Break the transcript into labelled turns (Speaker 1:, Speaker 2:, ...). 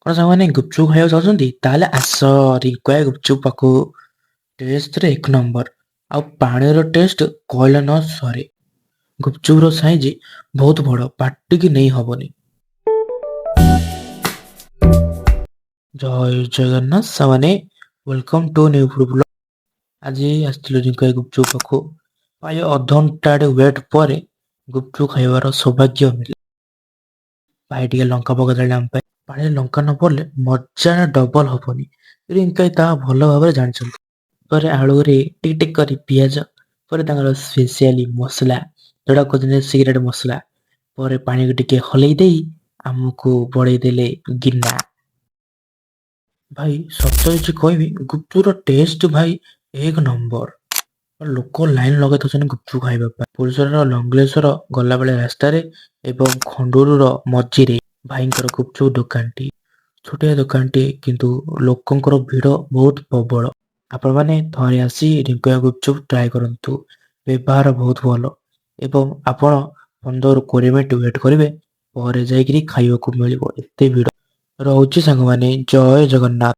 Speaker 1: ଆପଣ ସାଙ୍ଗମାନେ ଗୁପଚୁପ ଖାଇବାକୁ ଚାହୁଁଛନ୍ତି ତାହେଲେ ଆସ ରିଙ୍କୁଆ ଗୁପଚୁପ ପାଖକୁ। ଟେଷ୍ଟରେ ଏକ ନମ୍ବର। ଆଉ ପାଣିର ଟେଷ୍ଟ କହିଲେ ନ ସରେ। ଗୁପଚୁପର ସାଇଜ ବହୁତ ବଡ଼, ପାଟିକି ନେଇ ହବନି। ଜୟ ଜଗନ୍ନାଥ ସାଙ୍ଗମାନେ, welcome to new food blog. ଆଜି ଆସିଥିଲୁ ରିଙ୍କୁଆ ଗୁପଚୁପ ପାଖକୁ। ପ୍ରାୟ ଅଧଘଣ୍ଟା ୱେଟ୍ ପରେ ଗୁପଚୁପ ଖାଇବାର ସୌଭାଗ୍ୟ ମିଳିଲା। ଭାଇ ଟିକେ ଲଙ୍କା ପକେଇଦେଲେ ଆମ ପାଇଁ। ପାଣିରେ ଲଙ୍କା ନ ପଡ଼ିଲେ ମଜା ଡବଲ ହବନି। ରିଙ୍କାଇ ତାହା ଭଲ ଭାବରେ ଜାଣିଛନ୍ତି। ପରେ ଆଳୁରେ ଟିକ ଟିକ କରି ପିଆଜ, ପରେ ତାଙ୍କର ସ୍ପେସିଆଲି ମସଲା, ଯୋଉଟା କହୁଛନ୍ତି ସିକ୍ରେଟ ମସଲା, ପରେ ପାଣିକୁ ଟିକେ ହଲେଇ ଦେଇ ଆମକୁ ବଢେଇ ଦେଲେ ଗିନା। ଭାଇ ସତ କିଛି କହିବି, ଗୁପଚୁପର ଟେଷ୍ଟ ଭାଇ ଏକ ନମ୍ବର। ଲୋକ ଲାଇନ ଲଗାଇ ଥାଉଛନ୍ତି ଗୁପଚୁପ ଖାଇବା ପାଇଁ। ପୁରୁଷର ଲଙ୍ଗଲେଶ୍ୱର ଗଲାବେଳେ ରାସ୍ତାରେ ଏବଂ ଖଣ୍ଡୁରୁର ମଝିରେ ଭାଇଙ୍କର ଗୁପଚୁପ ଦୋକାନଟି। ଛୋଟିଆ ଦୋକାନଟି, କିନ୍ତୁ ଲୋକଙ୍କର ଭିଡ଼ ବହୁତ ପ୍ରବଳ। ଆପଣମାନେ ଥରେ ଆସି ରିଙ୍କୁଆ ଗୁପଚୁପ ଟ୍ରାଏ କରନ୍ତୁ। ବ୍ୟବହାର ବହୁତ ଭଲ ଏବଂ ଆପଣ 15-20 ମିନିଟ୍ ୱେଟ୍ କରିବେ, ପରେ ଯାଇକିରି ଖାଇବାକୁ ମିଳିବ। ଏତେ ଭିଡ଼ ରହୁଛି ସାଙ୍ଗମାନେ। ଜୟ ଜଗନ୍ନାଥ।